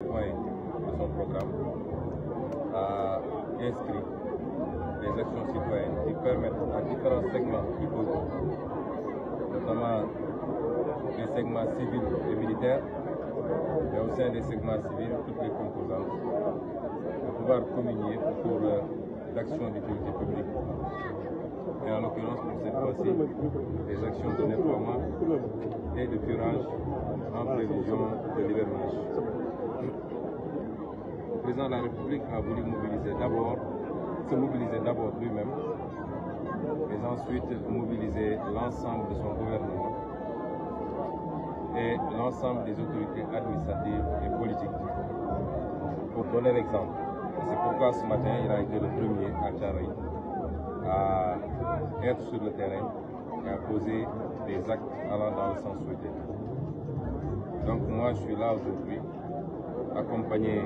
point de son programme a inscrit des actions citoyennes qui permettent à différents segments du peuple, notamment les segments civils et militaires, mais au sein des segments civils, toutes les composantes, de pouvoir communier autour d'actions d'utilité publique. Et en l'occurrence, pour cette fois-ci, des actions de nettoiement et de curage en prévision de l'hivernage. Le président de la République a voulu se mobiliser d'abord lui-même, mais ensuite mobiliser l'ensemble de son gouvernement et l'ensemble des autorités administratives et politiques pour donner l'exemple. C'est pourquoi ce matin, il a été le premier à Thiaroye à être sur le terrain et à poser des actes allant dans le sens souhaité. Donc moi, je suis là aujourd'hui, accompagné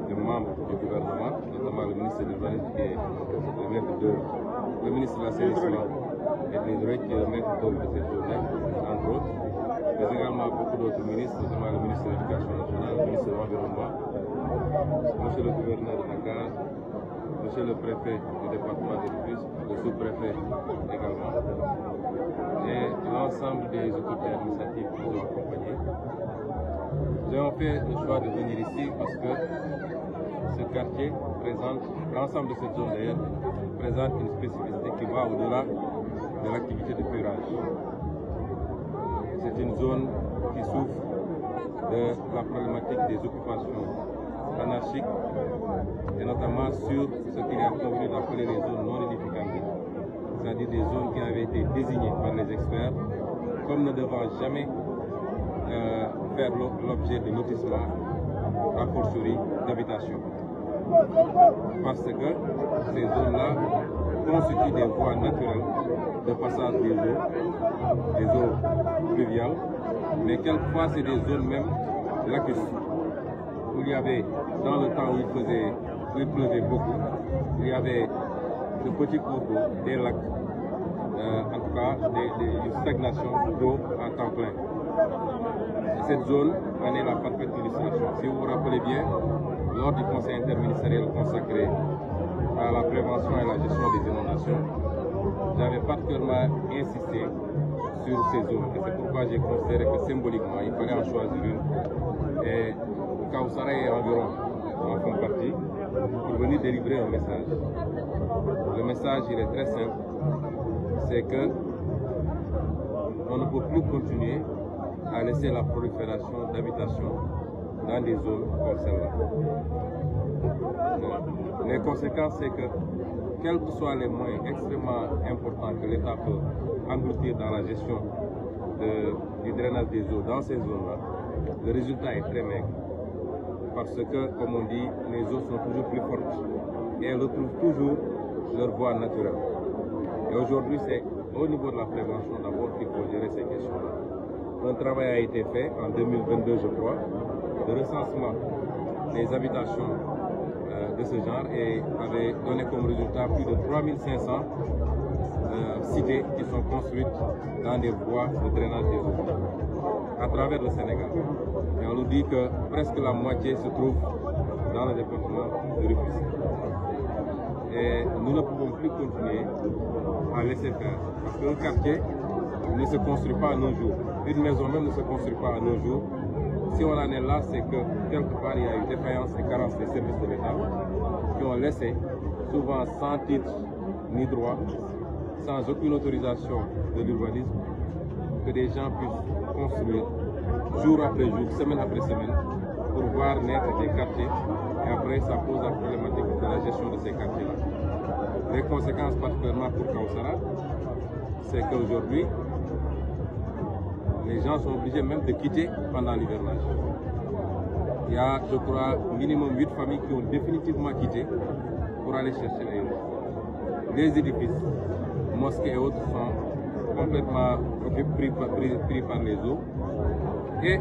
de membres du gouvernement, notamment le ministre de l'Urbanisme et le ministre de l'Assainissement et de l'Hydraulique qui est le maître d'œuvre de cette journée, entre autres, mais également beaucoup d'autres ministres, notamment le ministre de l'Éducation nationale, le ministre de l'Environnement, monsieur le gouverneur de Dakar, monsieur le préfet du département de Rufisque, le sous-préfet également, et l'ensemble des autorités administratives qui nous ont accompagnés. Nous avons fait le choix de venir ici parce que ce quartier présente, l'ensemble de cette zone d'ailleurs, présente une spécificité qui va au-delà de l'activité de curage. C'est une zone qui souffre de la problématique des occupations anarchiques et notamment sur ce qu'il est convenu d'appeler les zones non édificantes, c'est-à-dire des zones qui avaient été désignées par les experts comme ne devant jamais faire l'objet de lotissement, a fortiori d'habitation. Parce que ces zones-là constituent des voies naturelles de passage des eaux pluviales, mais quelquefois c'est des zones même lacustres, où il y avait, dans le temps où il pleuvait beaucoup, il y avait de petits cours d'eau, des lacs, en tout cas une stagnation d'eau à temps plein. Cette zone en est la parfaite illustration. Si vous vous rappelez bien, lors du conseil interministériel consacré à la prévention et la gestion des inondations, j'avais particulièrement insisté sur ces zones. Et c'est pourquoi j'ai considéré que symboliquement, il fallait en choisir une. Et Kawsara et environ en font partie pour venir délivrer un message. Le message, il est très simple. C'est que on ne peut plus continuer à laisser la prolifération d'habitations dans des zones comme celle-là. Les conséquences, c'est que, quels que soient les moyens extrêmement importants que l'État peut engloutir dans la gestion du drainage des eaux dans ces zones-là, le résultat est très maigre. Parce que, comme on dit, les eaux sont toujours plus fortes et elles retrouvent toujours leur voie naturelle. Et aujourd'hui, c'est au niveau de la prévention d'abord qu'il faut gérer ces questions-là. Un travail a été fait en 2022, je crois, de recensement des habitations de ce genre et avait donné comme résultat plus de 3500 cités qui sont construites dans des voies de drainage des eaux à travers le Sénégal. Et on nous dit que presque la moitié se trouve dans le département de Rufisque. Et nous ne pouvons plus continuer à laisser faire. Parce qu'un quartier ne se construit pas à nos jours. Une maison même ne se construit pas à nos jours. Si on en est là, c'est que quelque part il y a eu défaillance et carence des services de l'État qui ont laissé, souvent sans titre ni droit, sans aucune autorisation de l'urbanisme, que des gens puissent construire jour après jour, semaine après semaine, pour voir naître des quartiers. Et après, ça pose la problématique de la gestion de ces quartiers-là. Les conséquences, particulièrement pour Kawsara, c'est qu'aujourd'hui, les gens sont obligés même de quitter pendant l'hivernage. Il y a, je crois, minimum 8 familles qui ont définitivement quitté pour aller chercher ailleurs. Les édifices, mosquées et autres sont complètement pris par les eaux. Et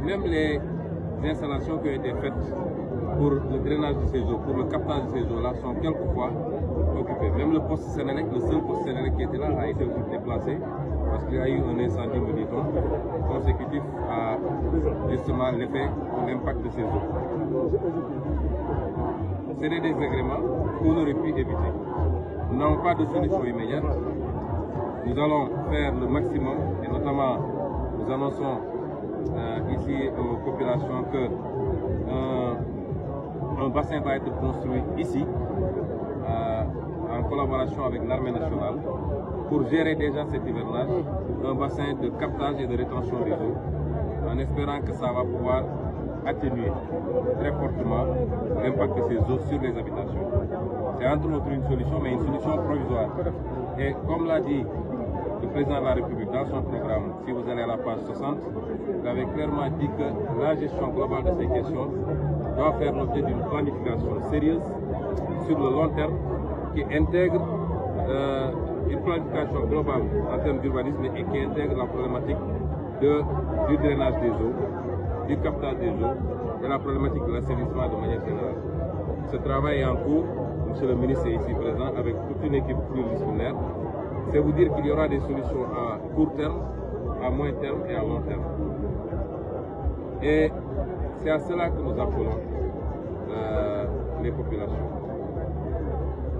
même les installations qui ont été faites pour le drainage de ces eaux, pour le captage de ces eaux-là, sont quelquefois occupées. Même le poste Sénélec, le seul poste Sénélec qui était là, a été déplacé parce qu'il y a eu un incendie, me dit-on, consécutif à justement l'effet ou l'impact de ces eaux. C'est des désagréments qu'on aurait pu éviter. Nous n'avons pas de solution immédiate. Nous allons faire le maximum et notamment nous annonçons ici aux populations que un bassin va être construit ici en collaboration avec l'armée nationale pour gérer déjà cet hivernage, un bassin de captage et de rétention des eaux, en espérant que ça va pouvoir atténuer très fortement l'impact de ces eaux sur les habitations. C'est entre autres une solution, mais une solution provisoire. Et comme l'a dit le président de la République dans son programme, si vous allez à la page 60, il avait clairement dit que la gestion globale de ces questions doit faire l'objet d'une planification sérieuse sur le long terme qui intègre une planification globale en termes d'urbanisme et qui intègre la problématique du drainage des eaux, du captage des eaux et la problématique de l'assainissement de manière générale. Ce travail est en cours, monsieur le ministre est ici présent avec toute une équipe pluridisciplinaire. C'est vous dire qu'il y aura des solutions à court terme, à moyen terme et à long terme. Et c'est à cela que nous appelons les populations.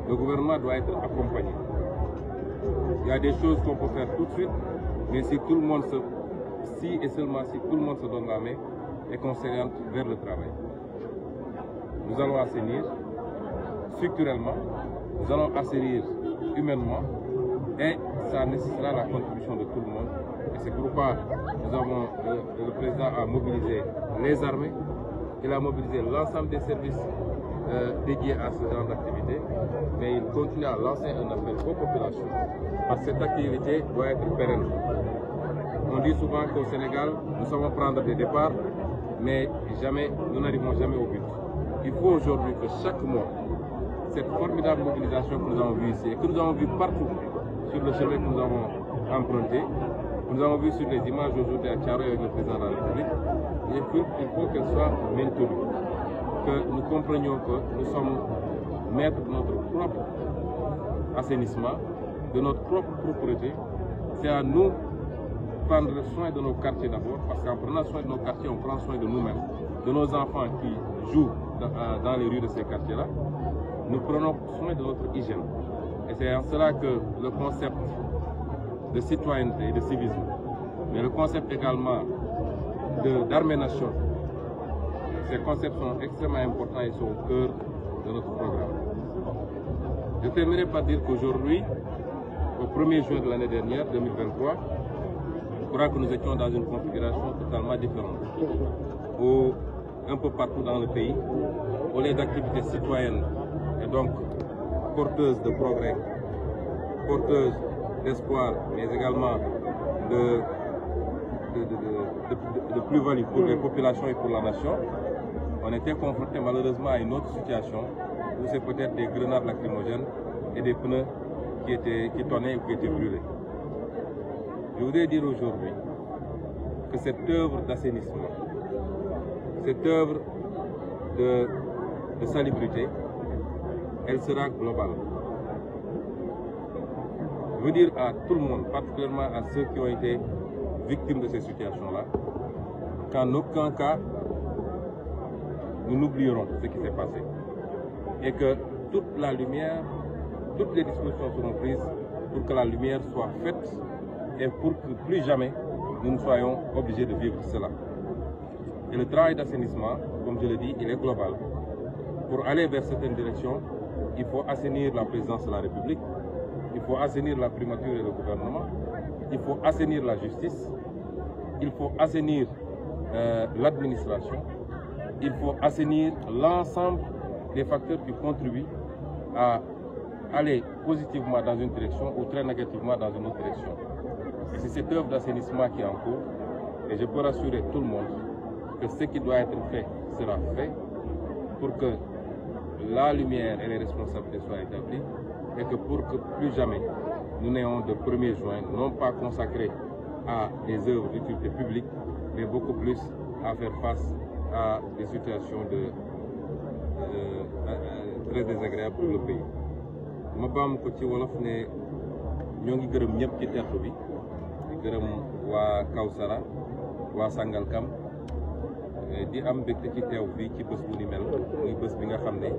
Le gouvernement doit être accompagné. Il y a des choses qu'on peut faire tout de suite, mais si tout le monde si et seulement si tout le monde se donne la main et qu'on s'oriente vers le travail. Nous allons assainir structurellement, nous allons assainir humainement et ça nécessitera la contribution de tout le monde. Et c'est pourquoi nous avons, le président a mobilisé les armées, il a mobilisé l'ensemble des services dédiés à ce genre d'activité, mais il continue à lancer un appel aux populations parce que cette activité doit être pérenne. On dit souvent qu'au Sénégal, nous savons prendre des départs, mais nous n'arrivons jamais au but. Il faut aujourd'hui que chaque mois, cette formidable mobilisation que nous avons vue ici et que nous avons vue partout sur le chemin que nous avons emprunté, que nous avons vu sur les images aujourd'hui à Thiaroye avec le président de la République, il faut qu'elle soit maintenue, que nous comprenions que nous sommes maîtres de notre propre assainissement, de notre propre propreté. C'est à nous de prendre soin de nos quartiers d'abord, parce qu'en prenant soin de nos quartiers, on prend soin de nous-mêmes, de nos enfants qui jouent dans les rues de ces quartiers-là. Nous prenons soin de notre hygiène. Et c'est en cela que le concept de citoyenneté et de civisme, mais le concept également d'armée-nation, ces concepts sont extrêmement importants et sont au cœur de notre programme. Je terminerai par dire qu'aujourd'hui, au 1er juin de l'année dernière, 2023, je crois que nous étions dans une configuration totalement différente. Où, un peu partout dans le pays, où les activités citoyennes et donc porteuses de progrès, porteuses d'espoir, mais également de plus-value pour les populations et pour la nation, on était confronté malheureusement à une autre situation où c'est peut-être des grenades lacrymogènes et des pneus qui tonnaient ou qui étaient brûlés. Je voudrais dire aujourd'hui que cette œuvre d'assainissement, cette œuvre de salubrité, elle sera globale. Je veux dire à tout le monde, particulièrement à ceux qui ont été victimes de ces situations-là, qu'en aucun cas, nous n'oublierons ce qui s'est passé. Et que toute la lumière, toutes les dispositions seront prises pour que la lumière soit faite et pour que plus jamais nous ne soyons obligés de vivre cela. Et le travail d'assainissement, comme je l'ai dit, il est global. Pour aller vers certaines directions, il faut assainir la présidence de la République, il faut assainir la primature et le gouvernement, il faut assainir la justice, il faut assainir l'administration, il faut assainir l'ensemble des facteurs qui contribuent à aller positivement dans une direction ou très négativement dans une autre direction. Et c'est cette œuvre d'assainissement qui est en cours et je peux rassurer tout le monde que ce qui doit être fait sera fait pour que la lumière et les responsabilités soient établies et que pour que plus jamais nous n'ayons de 1er juin non pas consacré à des œuvres d'utilité publique, mais beaucoup plus à faire face à des situations très désagréables pour le pays. ma baam ko ci wolof ne ñoo ngi gërëm ñëpp ci tertu bi di gërëm waa Kawsara waa Sangalkam di am mbégte ci teew fii ci bés bu ni mel muy bés bi nga xam ne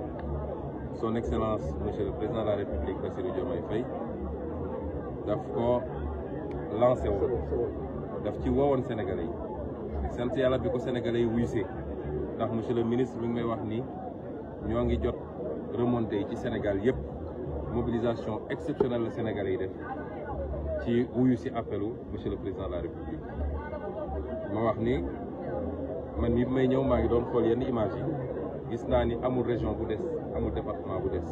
son excellence monsieur le président de la république Bassirou Diomaye Faye daf ko lancé woon daf ci woowoon sénégalais yi sant yàlla bi ko sénégalais yi wuysee ndax monsieur le ministre mi ngi may wax ni ñoo ngi jot remontée yi ci Sénégal yëpp mobilisation exceptionnelle la sénégalais yi def ci wuyu si appelu monsieur le président de la république ma wax ni man mi may ñëw maa ngi doon xool yenn image yi gis naa ni amul région bu des amul département bu des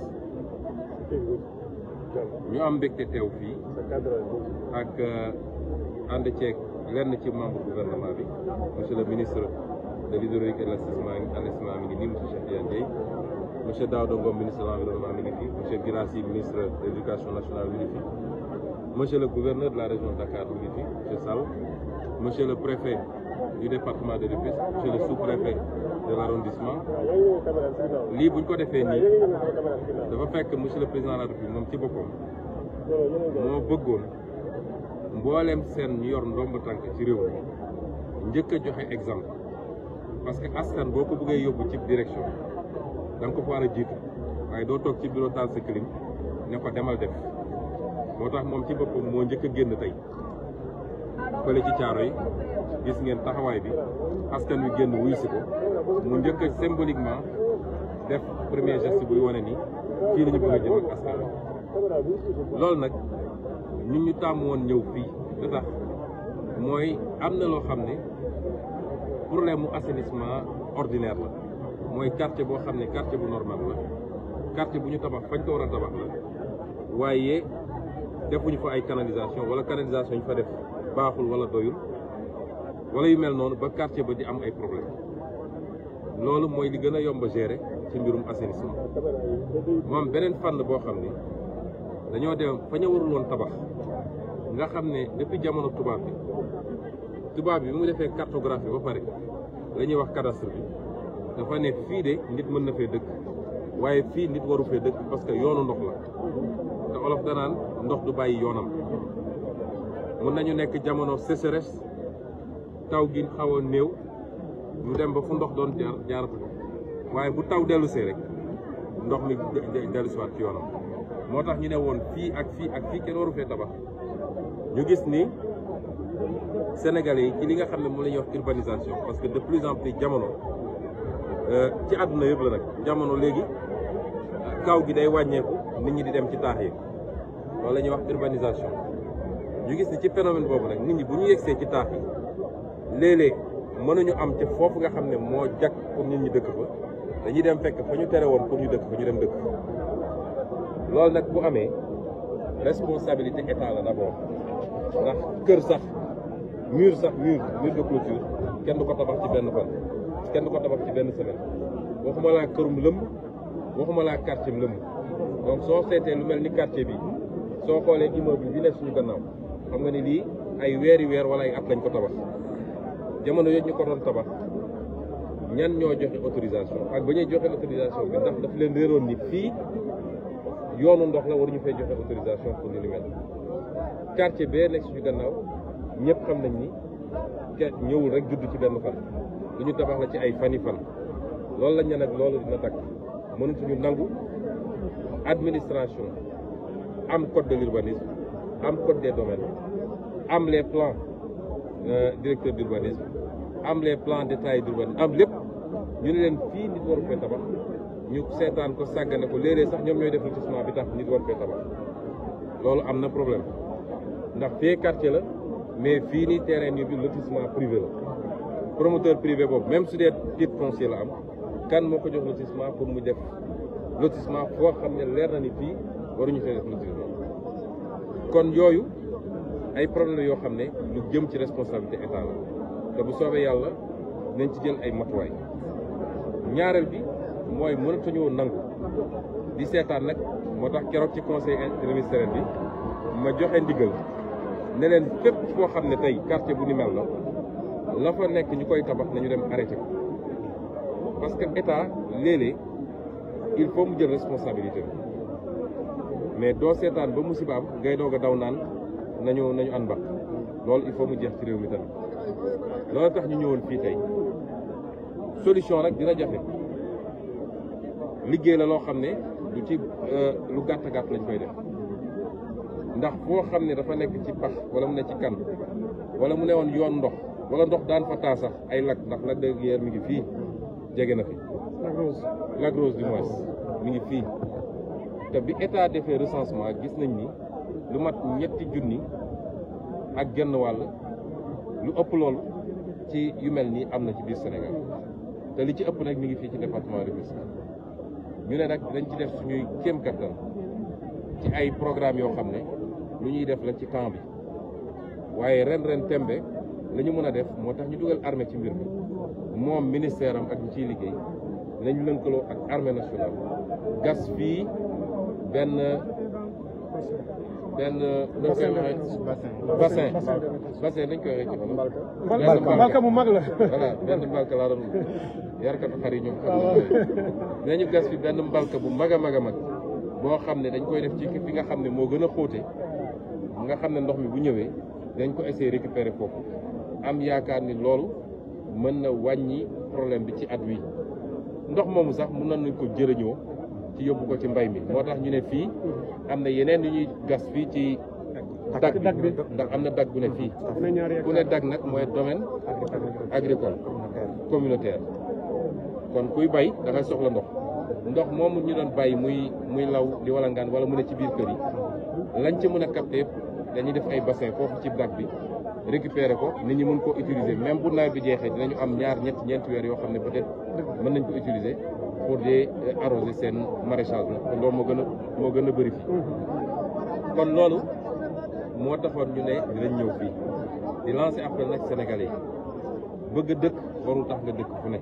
ñu am mbégte teew fii ak ànd ceeg lenn ci membre gouvernement bi monsieur le ministre de l'hydraulique et de l'assainissement mi ngi nii monsieur Cheikh Tidiane Dièye monsieur Daouda Ngom ministre de l'environnement mi ngi fi monsieur Guirassy ministre de l'éducation nationale mi ngi fi monsieur le gouverneur de la région de Dakar mi ngi fi monsieur Sall monsieur le préfet du département de Rufisque monsieur le sous-préfet de l'arrondissement lii buñ ko defee nii dafa fekk monsieur le président de la République moom ci boppam moo bëggoon mbooleem seen ñu yor ndomb tànk ci réew mi njëkk a joxe exemple parce que askan boo ko bëggee yóbbu ci direction da nga ko fa war a jiitu waaye doo toog ci bureau taal sa clim ne ko demal def moo tax moom ci boppam moo njëkk a génn tey fële ci caaro yi gis ngeen taxawaay bi askan wi génn wuy si ko mu njëkk a symboliquement def premier geste buy wane ni fii la ñu bëgg a jëm ak askan wi loolu nag ñun ñu tàmm woon ñëw fii lu tax mooy am na loo xam ne problème mu assainissement ordinaire la mooy quartier boo xam ne quartier bu normal la quartier bu ñu tabax fañ ko war a tabax la waaye defuñu fa ay canalisation wala canalisation ñu fa def baaxul wala doyul wala yu mel noonu ba quartier ba di am ay problème loolu mooy li gën a yomb a gérer ci mbirum assainissement mu am beneen fànn boo xam ne dañoo dem fa ñu warul woon tabax nga xam ne depuis jamono tubaab bi mu defee cartographie ba pare la ñuy wax cadastre bi dafa ne fii de nit mën na fee dëkk waaye fii nit waru fee dëkk parce que yoonu ndox la te olof danaan ndox du bàyyi yoonam mën nañu nekk jamono sécheresse taw gi xaw a néew ñu dem ba fu ndox doon jaaratu waaye bu taw dellu see rek ndox mi dellu si waat ci yoonam moo tax ñu ne woon fii ak fii ak fii kenn waru fee tabax ñu gis ni Sénégalais yi ci li nga xam ne moom la ñuy wax urbanisation parce que de plus en plus jamono ci àdduna yëpp la nag jamono léegi kaw gi day wàññeeku nit ñi di dem ci taax yi loolu la ñuy wax urbanisation ñu gis ni ci phénomène boobu nag nit ñi bu ñu yegsee ci taax yi léeg-léeg mënuñu am ci foofu nga xam ne moo jag pour nit ñi dëkk fa dañuy dem fekk fa ñu tere woon pour ñu dëkk fa ñu dem dëkk loolu nag bu amee responsabilité état la d'abord ndax kër sax mur de clôture kenn du ko tabax ci benn fan kenn du ko tabax ci benn semaine waxuma laa kërum lëmb waxuma laa quartier lëmb donc soo seetee lu mel ni quartier bi soo xoolee immeuble bi nekk suñu gannaaw xam nga ni lii ay weeri weer wala ay at lañ ko tabax jamono yooyu ñu ko doon tabax ñan ñoo joxe autorisation ak ba ñuy joxe autorisation bi ndax daf leen réeroon ni fii yoonu ndox la waruñu fay joxe autorisation pour ni mel quartier bee nekk suñu gannaaw ñëpp xam nañ ni ñëwul rek judd ci benn fan lu ñu tabax la ci ay fani fan loolu lañ ne nag loolu dina takk mënatuñu nangu administration am code de l'urbanisme am code des domaines am les plans directeurs d'urbanisme am les plans détaillés d'urbanisme am lépp ñu ne leen fii nit waru fee tabax ñu seetaan ko sàggane ko léeg-léeg sax ñoom ñooy def lotissement bi tax nit waru fee tabax loolu am na problème ndax fee quartier la mais fii nii terrain bi lotissement privé la promoteur privé boobu même su dee titre foncier la am kan moo ko jox lotissement pour mu def lotissement foo xam ne leer na ni fii waruñu fee def lotissement kon yooyu ay problème yoo xam ne lu jëm ci responsabilité état la te bu soobee yàlla nañ ci jël ay matuwaay ñaareel bi mooy mënatuñoo nangu di seetaan nag moo tax keroog ci conseil interministériel bi ma joxe ndigal ne leen fépp foo xam ne tey quartier bu ni mel la fa nekk ñu koy tabax nañu dem arrêté ko parce que état léeg-léeg il faut mu jël responsabilité mais doo seetaan ba musiba am ngay doog a daw naan nañu ànd ba loolu il faut mu jeex ci réew mi tamit loolu tax ñu ñëwoon fii tey solution nag dina jafe liggéey la loo xam ne du ci lu gàtt gàtt lañ koy def ndax foo xam ne dafa nekk ci pax wala mu ne ci kan wala mu ne woon yoon ndox wala ndox daan fa taa sax ay lac ndax Lac de Guiers mi ngi fii jege na fi Lac Rose du moins mi ngi fii te bi état defee recensement gis nañ ni lu mat 3 junni ak genn wàll lu ëpp loolu ci yu mel nii am na ci biir Sénégal te li ci ëpp nag mi ngi fii ci département Rufisque ñu ne nag dañ ci def suñuy kéem kattan ci ay programme yoo xam ne lu ñuy def la ci camp bi waaye ren tembe la ñu mën a def moo tax ñu dugal armée ci mbir mi moom ministère am ak ñu ciy liggéey nañu lënkaloo ak armée nationale gas fii benn bassin dañ koy waxee ci xanaa mbalka mu mag la voilà benn mbalka laa doon yarkatu xar yi ñoom xam nañu gas fi benn mbalka bu mag a mag a mag boo xam ne dañ koy def ci fi nga xam ne moo gën a xóote nga xam ne ndox mi bu ñëwee dañ ko essayer récupérer foofu am yaakaar ni loolu mën na wàññi problème bi ci at wi ndox moomu sax mën nañ ko jëriñoo ci yóbbu ko ci mbay mi moo tax ñu ne fii am na yeneen yu ñuy gas fii ci dag bi ndax am na dag bu ne fii ku ne dag nag mooy domaine agricole communautaire kon kuy bay da ngay soxla ndox moomu ñu doon bàyyi muy law di walangaan wala mu ne ci biir kër yi lañ ci mën a capter yëpp dañuy def ay bassin foofu ci dag bi récupérer ko nit ñi mën koo utiliser même bu nawet bi jeexee dinañu am ñeenti weer yoo xam ne peut-être mën nañ ko utiliser pour di arroser seen maraîchage na kon loolu moo gën a bëri fii kon loolu moo taxoon ñu ne dinañ ñëw fii di lancer appel nag Sénégalais yi bëgg dëkk warul tax nga dëkk fu ne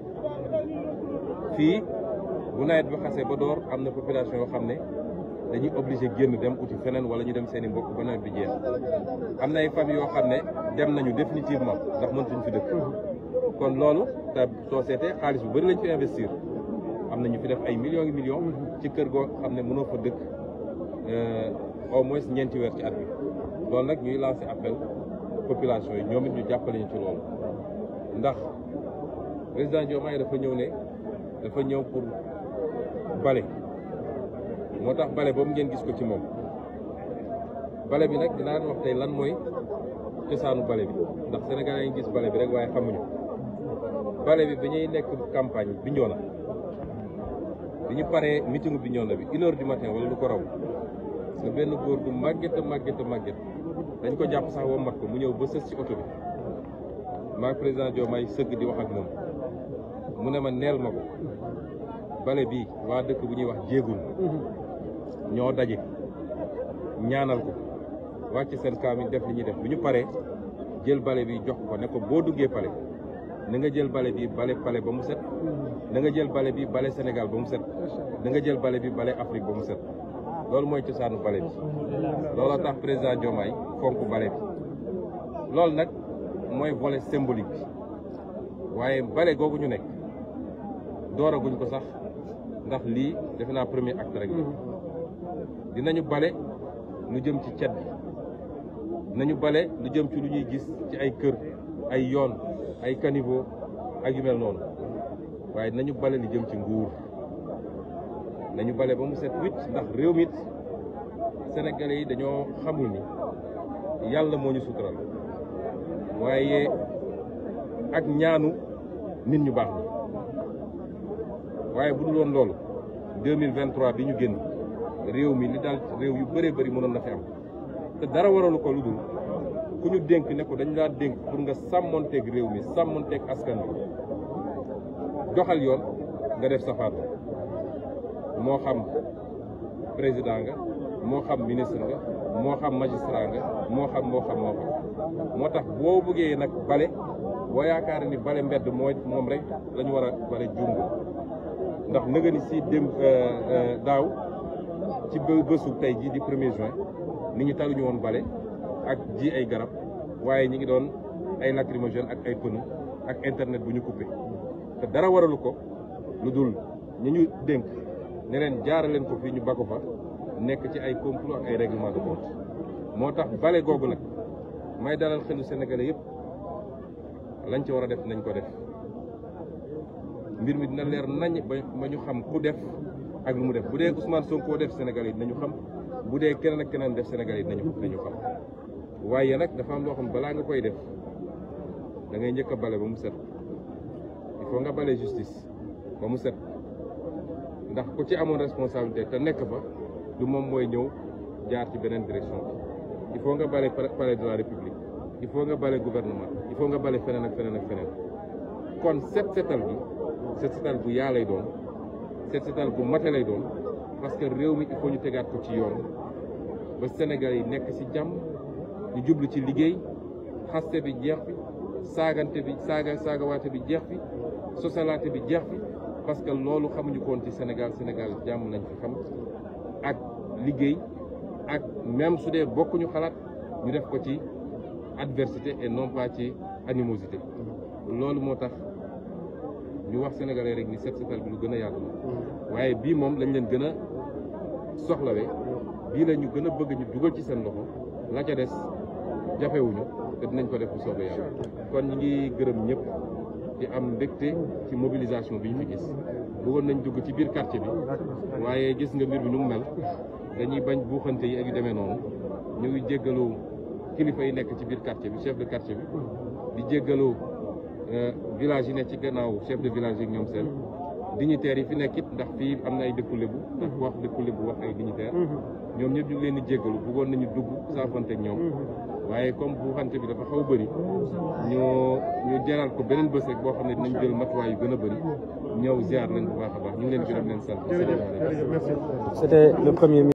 fii bu nawet bi xasee ba door am na population yoo xam ne dañuy obligé génn dem uti feneen wala ñu dem seen i mbokk ba nawet bi jeex am na ay famille yoo xam ne dem nañu définitivement ndax mëntuñ fi dëkk kon loolu te soo seetee xaalis bu bëri lañ fi investir am na ñu fi def ay millions yi millions ci kër goo xam ne mënoo fa dëkk au moins 9 weer ci at bi loolu nag ñuy lancer appel population yi ñoom it ñu jàppale ñu ci loolu ndax président Diomaye dafa ñëw pour bale moo tax bale boobu ngeen gis ko ci moom bale bi nag dinaa leen wax tey lan mooy cosaanu bale bi ndax Sénégalais yi gis bale bi rek waaye xamuñu bale bi ñuy nekk campagne Bignona bi ñu paree meeting Bignona bi 1 heure du matin wala lu ko raw nga benn góor gu màgget dañ ko jàpp sax wommat ko mu ñëw ba sës ci oto bi maag président Diomaye sëgg di wax ak moom mu ne ma neel ma ko bale bi waa dëkk bu ñuy wax jéegul ñoo daje ñaanal ko wàcc seen kaamil def li ñuy def bu ñu paree jël bale bi jox ko ne ko boo duggee pale na nga jël bale bi bale pale ba mu set na nga jël bale bi bale Sénégal ba mu set na nga jël bale bi bale Afrique ba mu set loolu mooy cosaanu bale bi looloo tax président Diomaye fonk bale bi loolu nag mooy volet symbolique bi waaye bale googu ñu nekk dooraguñ ko sax ndax lii defe naa premier acte rek dinañu bale lu jëm ci cet bi dinañu bale lu jëm ci lu ñuy gis ci ay kër ay yoon ay caniveau ak yu mel noonu waaye dinañu bale lu jëm ci nguur nañu bale ba mu set wicc ndax réew mi Sénégalais yi dañoo xamul ni yàlla moo ñu sutural waaye ak ñaanu nit ñu baax ñi waaye bu dul woon loolu 2023 bi ñu génn réew mi li daal réew yu bëree bëri mënoon na fi am te dara waralu ko lu dul ku ñu dénk ne ko dañu laa dénk pour nga sàmmonteeg réew mi sàmmonteeg askan bi doxal yoon nga def safaan moo xam président nga moo xam ministre nga moo xam magistrat nga moo xam moo tax boo bëggee nag bale boo yaakaar ni bale mbedd moom rek la ñu war a bale jumbo ndax nëga ni si dem daaw ci bésu tey jii di 1er juin nit ñi taluñu woon bale ak ji ay garab waaye ñi ngi doon ay lacrymogène ak ay pneu ak internet bu ñu coupé te dara waralu ko lu dul ñi ñu dénk ne leen jaaraleen ko fii ñu ba ko fa nekk ci ay complot ak ay règlement de compte moo tax bale googu nag may dalal xelu Sénégalais yëpp lañ ci war a def nañ ko def mbir mi dina leer nañ ba ñu xam ku def ak lu mu def bu dee Ousmane Sonko def Sénégal yi dinañu xam bu dee keneen ak keneen def Sénégal yi dinañu xam waaye nag dafa am loo xam balaa nga koy def da ngay njëkk a bale ba mu set il faut nga bale justice ba mu set ndax ku ci amoon responsabilité te nekk fa du moom mooy ñëw jaar ci beneen direction il faut nga bale palais de la République il faut nga bale gouvernement il faut nga bale feneen ak feneen ak feneen kon setal bu yaa lay doon setal bu mate lay doon parce que réew mi il faut ñu tegaat ko ci yoon ba Sénégal yi nekk ci jàmm ñu jublu ci liggéey xaste bi jeex fi saagante bi saagawaate bi jeex fi sosalaate bi jeex fi parce que loolu xamuñu koon ci Sénégal jàmm lañ fi xam ak liggéey ak même su dee bokkuñu xalaat ñu def ko ci adversité et non pas ci animosité loolu moo tax ñu wax sénégalais rek ni setal bi lu gën a yaatu la waaye bii moom lañ leen gën a soxlawee bii la ñu gën a bëgg ñu dugal ci seen loxo la ca des jafewuñu te dinañ ko def bu soobee yàlla kon ñi ngi gërëm ñëpp di am mbégte ci mobilisation bi ñu fi gis bëggoon nañ dugg ci biir quartier bi waaye gis nga mbir bi nu mu mel dañuy bañ buuxante yi ak yu demee noonu ñu ngi jéggalu kilifa yi nekk ci biir quartier bi chef de quartier bi di jéggalu village yi nekk ci gannaaw chef de village yi ñoom seen dignitaires yi fi nekk it ndax fii am na ay dëkku lébu ndax wax dëkku lébu wax ay dignitaires ñoom ñëpp ñu ngi leen di jéggalu bëggoon nañu dugg saafante ak ñoom waaye comme buuxante bi dafa xaw a bëri ñu jaral ko beneen bés rek boo xam ne dinañ jël matuwaay yu gën a bëri ñëw ziar leen bu baax a baax ñu ngi leen gërëm leen sant. C'était le premier